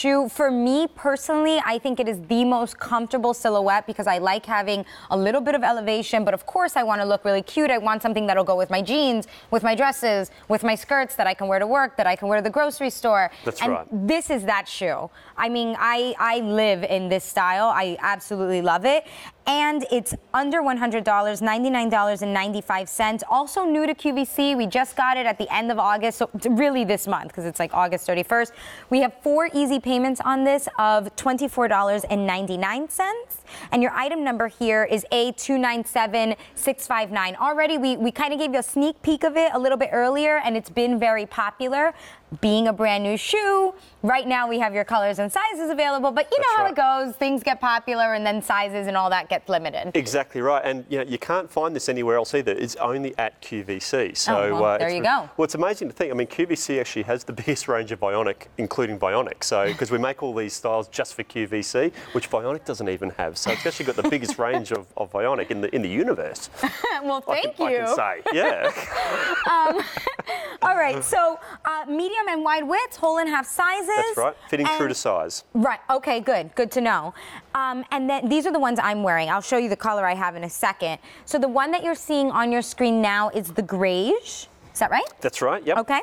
shoe. For me personally, I think it is the most comfortable silhouette because I like having a little bit of elevation, but of course I want to look really cute. I want something that'll go with my jeans, with my dresses, with my skirts that I can wear to work, that I can wear to the grocery store. That's and right. This is that shoe. I mean, I live in this style. I absolutely love it. And it's under $100, $99.95. Also new to QVC. We just got it at the end of August, so really this month, because it's like August 31st. We have 4 easy payments on this of $24.99. And your item number here is A297659. Already, we kind of gave you a sneak peek of it a little bit earlier, and it's been very popular. Being a brand new shoe, right now we have your colors and sizes available, but you know how it goes. Things get popular and then sizes and all that gets limited. Exactly right. And you can't find this anywhere else either. It's only at QVC. So there you go. Well, it's amazing to think. I mean, QVC actually has the biggest range of Vionic, including Vionic. So because we make all these styles just for QVC, which Vionic doesn't even have. So it's actually got the biggest range of Vionic in the universe. Well, thank you. I can say, yeah. All right, so medium and wide widths, whole and half sizes. That's right, fitting true to size. Right, okay, good to know. And then these are the ones I'm wearing. I'll show you the color I have in a second. So the one that you're seeing on your screen now is the greige. Is that right? That's right, yep. Okay.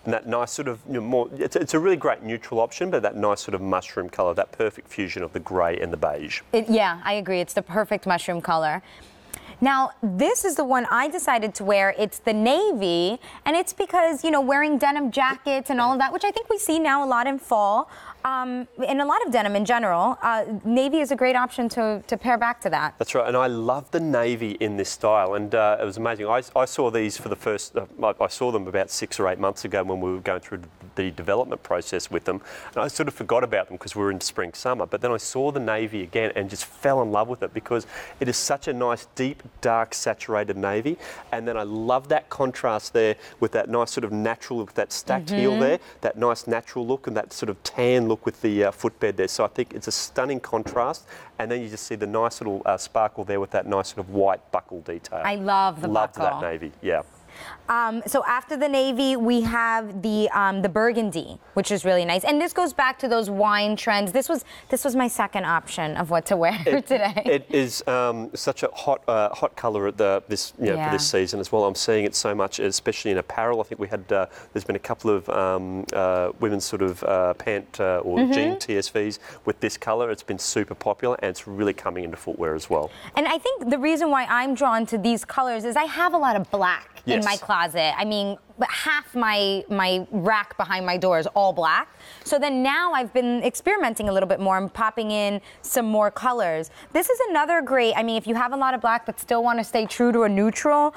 And that nice sort of, more, it's a really great neutral option, but that nice sort of mushroom colour, that perfect fusion of the grey and the beige. Yeah, I agree. It's the perfect mushroom color. Now, this is the one I decided to wear. It's the navy, and it's because, wearing denim jackets and all of that, which I think we see now a lot in fall, and a lot of denim in general, navy is a great option to pair back to that. That's right, and I love the navy in this style, and it was amazing. I saw these for the first, I saw them about 6 or 8 months ago when we were going through the development process with them, and I sort of forgot about them because we were in spring, summer, but then I saw the navy again and just fell in love with it because it is such a nice, deep, dark, saturated navy, and then I love that contrast there with that nice sort of natural look, that stacked heel there, that nice natural look and that sort of tan look with the footbed there. So I think it's a stunning contrast, and then you just see the nice little sparkle there with that nice sort of white buckle detail. I love the buckle. Loved that navy, yeah. So after the navy, we have the burgundy, which is really nice. And this goes back to those wine trends. This was my second option of what to wear today. It is such a hot colour at for this season as well. I'm seeing it so much, especially in apparel. I think we had there's been a couple of women's sort of pant or jean TSVs with this colour. It's been super popular, and it's really coming into footwear as well. And I think the reason why I'm drawn to these colours is I have a lot of black in my closet. I mean, half my rack behind my door is all black. So then now I've been experimenting a little bit more and popping in some more colors. This is another great, I mean, if you have a lot of black but still want to stay true to a neutral,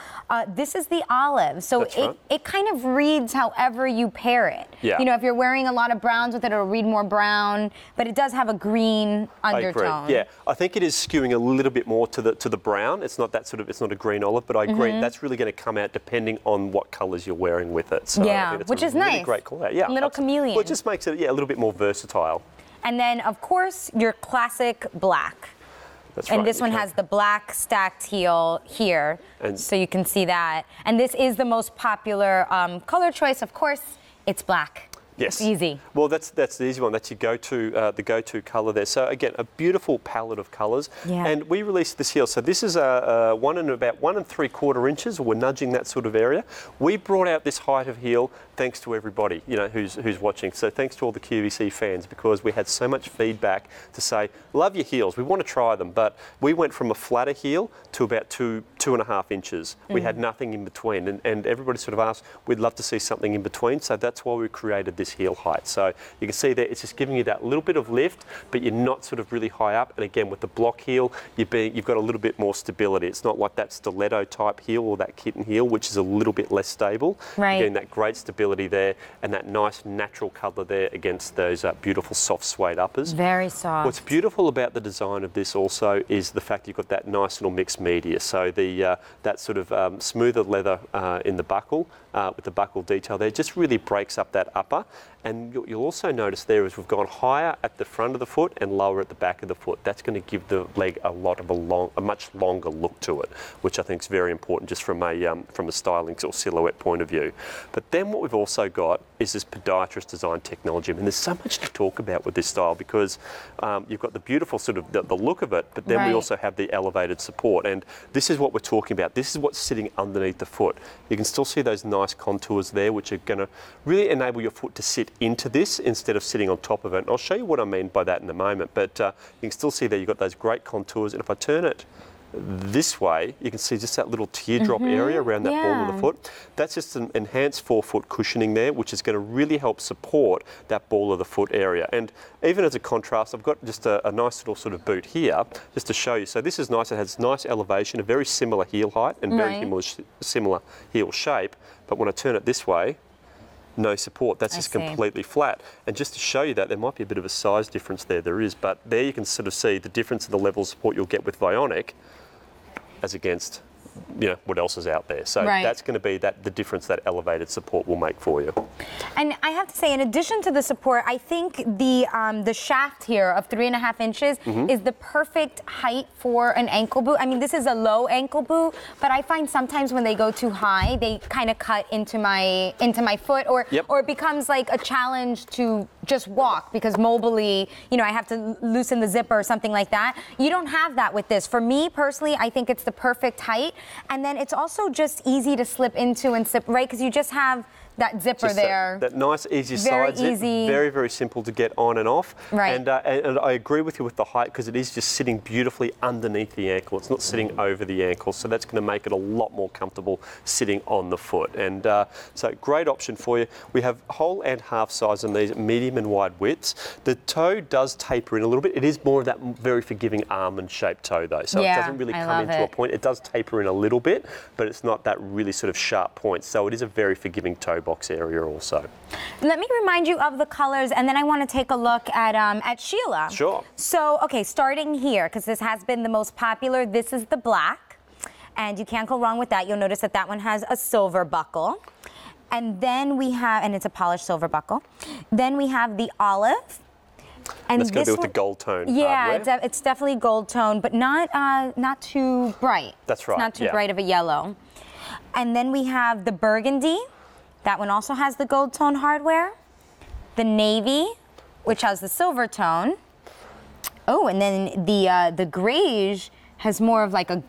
this is the olive. So it kind of reads however you pair it. Yeah. If you're wearing a lot of browns with it, it'll read more brown, but it does have a green undertone. I agree. Yeah, I think it is skewing a little bit more to the brown. It's not that sort of, it's not a green olive, but I agree, that's really going to come out depending on what colours you're wearing with it. So yeah, which is really nice. Great call out. Yeah, little chameleon. Well, it just makes it a little bit more versatile. And then, of course, your classic black. That's and right. this one has the black stacked heel here, so you can see that. And this is the most popular color choice. Of course, it's black. Yes. It's easy. Well, that's the easy one. That's your go-to, the go-to colour there. So again, a beautiful palette of colours. Yeah. And we released this heel. So this is about 1 3/4 inches. We're nudging that sort of area. We brought out this height of heel thanks to everybody, who's watching. So thanks to all the QVC fans, because we had so much feedback to say, love your heels. We want to try them, but we went from a flatter heel to about 2.5 inches. We had nothing in between, and everybody sort of asked, we'd love to see something in between. So that's why we created this heel height. So you can see there, it's just giving you that little bit of lift, but you're not sort of really high up. And again, with the block heel, you've got a little bit more stability. It's not like that stiletto type heel or that kitten heel, which is a little bit less stable. Right. You're getting that great stability there and that nice natural colour there against those beautiful soft suede uppers. Very soft. What's beautiful about the design of this also is the fact you've got that nice little mixed media. So that sort of smoother leather in the buckle with the buckle detail there just really breaks up that upper. And you'll also notice there is we've gone higher at the front of the foot and lower at the back of the foot. That's going to give the leg a much longer look to it, which I think is very important just from a styling or silhouette point of view. But then what we've also got is this podiatrist design technology. I mean, there's so much to talk about with this style because you've got the beautiful sort of the look of it, but then we also have the elevated support. And this is what we're talking about. This is what's sitting underneath the foot. You can still see those nice contours there, which are going to really enable your foot to sit into this instead of sitting on top of it. And I'll show you what I mean by that in a moment. But you can still see there you've got those great contours. And if I turn it this way, you can see just that little teardrop area around that ball of the foot. That's just an enhanced forefoot cushioning there, which is going to really help support that ball of the foot area. And even as a contrast, I've got just a nice little sort of boot here, just to show you. So this is nice. It has nice elevation, a very similar heel height and very similar heel shape. But when I turn it this way, no support. That's just completely flat. And just to show you that, there might be a bit of a size difference there. There is, but there you can sort of see the difference in the level of support you'll get with Vionic as against, you know, what else is out there. So that's going to be the difference that elevated support will make for you. And I have to say, in addition to the support, I think the shaft here of 3.5 inches is the perfect height for an ankle boot. I mean, this is a low ankle boot, but I find sometimes when they go too high, they kind of cut into my foot, or it becomes like a challenge to just walk because mobily, you know, I have to loosen the zipper or something like that. You don't have that with this. For me personally, I think it's the perfect height. And then it's also just easy to slip into and slip, right? Because you just have that zipper just there. That nice, easy side zip. Very, very simple to get on and off. And I agree with you with the height because it is just sitting beautifully underneath the ankle. It's not sitting over the ankle, so that's going to make it a lot more comfortable sitting on the foot. And so great option for you. We have whole and half size on these, medium and wide widths. The toe does taper in a little bit. It is more of that very forgiving almond-shaped toe though, so it doesn't really come into a point. It does taper in a little bit, but it's not that really sort of sharp point. So it is a very forgiving toe box area also. Let me remind you of the colors, and then I want to take a look at Sheila. Sure. So, okay, starting here, because this has been the most popular, this is the black, and you can't go wrong with that. You'll notice that that one has a silver buckle. And then we have, and it's a polished silver buckle. Then we have the olive. And that's going to be with the gold tone. Yeah, it's definitely gold tone, but not too bright. That's right. It's not too bright of a yellow. And then we have the burgundy. That one also has the gold tone hardware. The navy, which has the silver tone. Oh, and then the grayish has more of like a.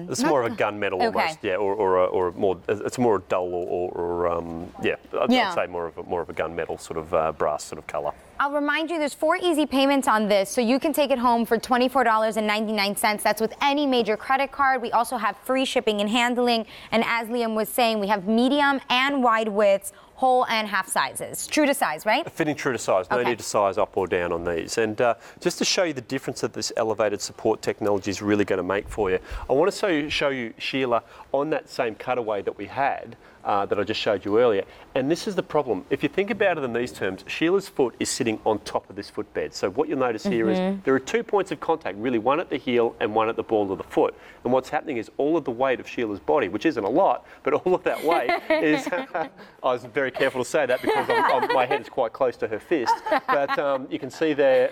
It's more of a gunmetal almost, or more. It's more dull I'd say more of a gunmetal sort of brass sort of colour. I'll remind you, there's 4 easy payments on this, so you can take it home for $24.99. That's with any major credit card. We also have free shipping and handling. And as Liam was saying, we have medium and wide widths, whole and half sizes. True to size, right? Fitting true to size. No need to size up or down on these. And just to show you the difference that this elevated support technology is really going to make for you, I want to show you Sheila on that same cutaway that we had. That I just showed you earlier. And this is the problem. If you think about it in these terms, Sheila's foot is sitting on top of this footbed. So what you'll notice here is there are 2 points of contact, really one at the heel and one at the ball of the foot. And what's happening is all of the weight of Sheila's body, which isn't a lot, but all of that weight is, I was very careful to say that because my head is quite close to her fist. But you can see there,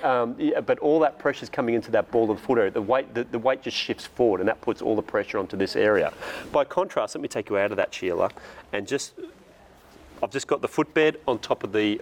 but all that pressure is coming into that ball of the foot area. The weight just shifts forward and that puts all the pressure onto this area. By contrast, let me take you out of that, Sheila. And I've just got the footbed on top of the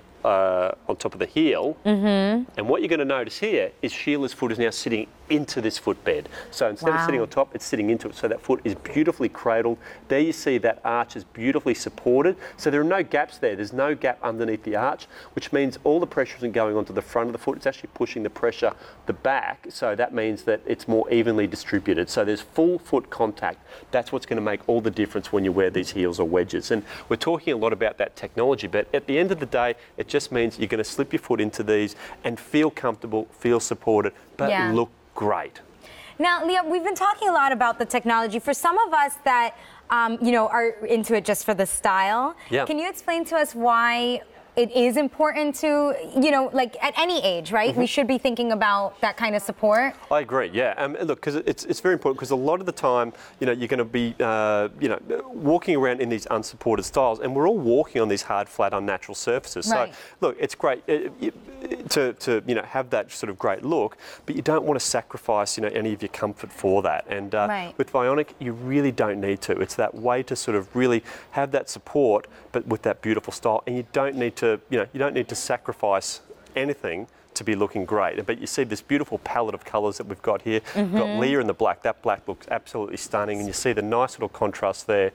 heel, and what you're going to notice here is Sheila's foot is now sitting into this footbed. So instead of sitting on top, it's sitting into it. So that foot is beautifully cradled. There you see that arch is beautifully supported. So there are no gaps there. There's no gap underneath the arch, which means all the pressure isn't going onto the front of the foot. It's actually pushing the pressure the back. So that means that it's more evenly distributed. So there's full foot contact. That's what's going to make all the difference when you wear these heels or wedges. And we're talking a lot about that technology, but at the end of the day, it just means you're going to slip your foot into these and feel comfortable, feel supported, but look great. Now, Liam, we've been talking a lot about the technology. For some of us that, are into it just for the style, can you explain to us why it is important to, you know, like at any age, right? We should be thinking about that kind of support. I agree, yeah. Look, because it's very important, because a lot of the time, you know, you're going to be, you know, walking around in these unsupported styles, and we're all walking on these hard, flat, unnatural surfaces. Right. So, look, it's great to you know, have that sort of great look, but you don't want to sacrifice, you know, any of your comfort for that. And with Vionic, you really don't need to. It's that way to sort of really have that support, but with that beautiful style, and you don't need to, you know, you don't need to sacrifice anything to be looking great. But you see this beautiful palette of colours that we've got here. We've got Leah in the black. That black looks absolutely stunning, and you see the nice little contrast there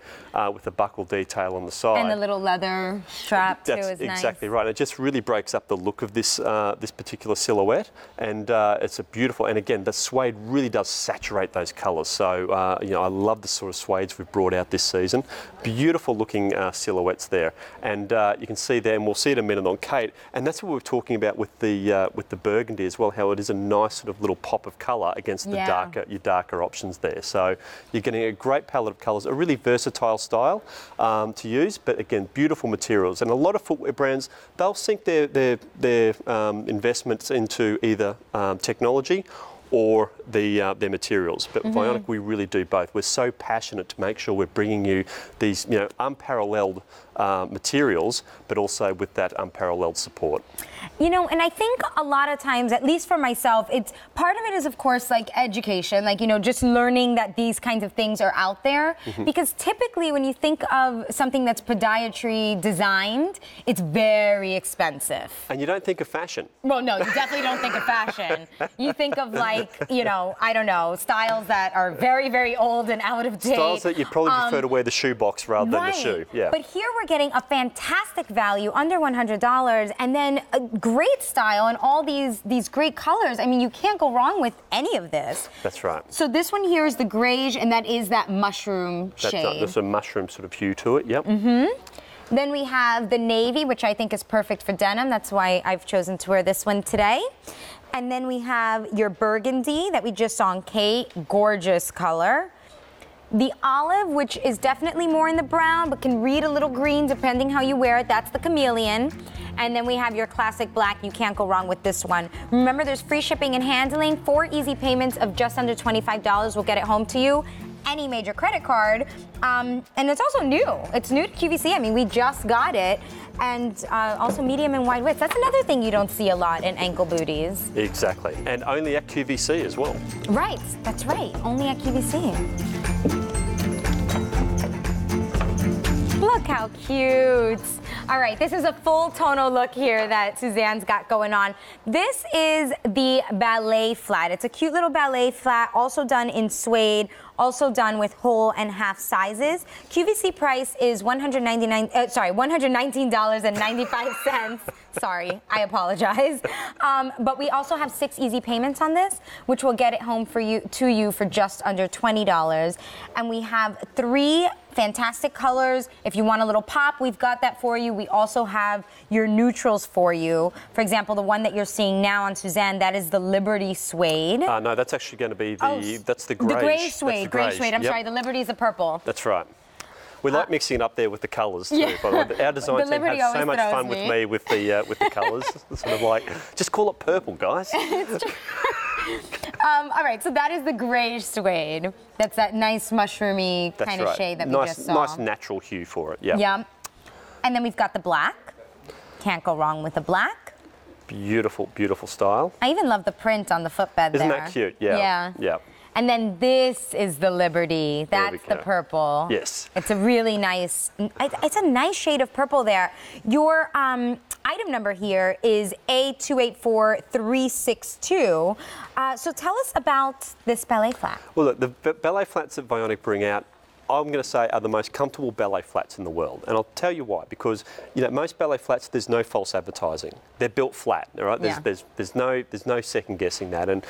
with the buckle detail on the side. And the little leather strap too is nice. That's exactly right. It just really breaks up the look of this this particular silhouette, and it's a beautiful. And again, the suede really does saturate those colours. So you know, I love the sort of suedes we've brought out this season. Beautiful looking silhouettes there, and you can see there, and we'll see it in a minute on Kate. And that's what we were talking about with the burgundy as well, how it is a nice sort of little pop of colour against the your darker options there. So you're getting a great palette of colours, a really versatile style to use, but again, beautiful materials. And a lot of footwear brands, they'll sink their investments into either technology or their materials. But Vionic, we really do both. We're so passionate to make sure we're bringing you these, you know, unparalleled materials, but also with that unparalleled support. You know, and I think a lot of times, at least for myself, it's part of it is, of course, like education, like, you know, just learning that these kinds of things are out there. Because typically when you think of something that's podiatry designed, it's very expensive. And you don't think of fashion. Well, no, you definitely don't think of fashion. You think of, like, you know, I don't know, styles that are very, very old and out of date. Styles that you'd probably prefer to wear the shoe box rather than the shoe. Yeah. But here we're getting a fantastic value, under $100, and then a great style and all these great colors. I mean, you can't go wrong with any of this. That's right. So this one here is the greige, and that is that mushroom shade. That's right. There's a mushroom sort of hue to it. Yep. Then we have the navy, which I think is perfect for denim. That's why I've chosen to wear this one today. And then we have your burgundy that we just saw on Kate. Gorgeous color. The olive, which is definitely more in the brown, but can read a little green depending how you wear it. That's the chameleon. And then we have your classic black. You can't go wrong with this one. Remember, there's free shipping and handling. 4 easy payments of just under $25 will get it home to you. Any major credit card. And it's also new. It's new to QVC. I mean, we just got it. And also medium and wide width. That's another thing you don't see a lot in ankle booties. Exactly. And only at QVC as well. Right. That's right. Only at QVC. Look how cute. All right, this is a full tonal look here that Suzanne's got going on. This is the ballet flat. It's a cute little ballet flat, also done in suede, also done with whole and half sizes. QVC price is $119.95. Sorry, I apologize. But we also have 6 easy payments on this, which will get it home for you for just under $20. And we have 3 fantastic colors. If you want a little pop, we've got that for you. We also have your neutrals for you. For example, the one that you're seeing now on Suzanne, that is the Liberty Suede. No, that's actually going to be that's the greige. The greige suede, I'm sorry, the Liberty is the purple. That's right. We like mixing it up there with the colours too. By the way, our design team had so much fun with me with the colours. Sort of like, just call it purple, guys. All right, so that is the greige suede. That's that nice mushroomy kind of shade that we just saw. Nice natural hue for it. Yeah. Yeah. And then we've got the black. Can't go wrong with the black. Beautiful, beautiful style. I even love the print on the footbed there. Isn't that cute? Yeah. Yeah. Yeah. And then this is the Liberty. That's the purple. Yes. It's a really nice, it's a nice shade of purple there. Your item number here is A284362. So tell us about this ballet flat. Well, look, the ballet flats that Vionic bring out, I'm going to say, are the most comfortable ballet flats in the world. And I'll tell you why. Because, you know, most ballet flats, there's no false advertising. They're built flat, all right? There's no second guessing that. And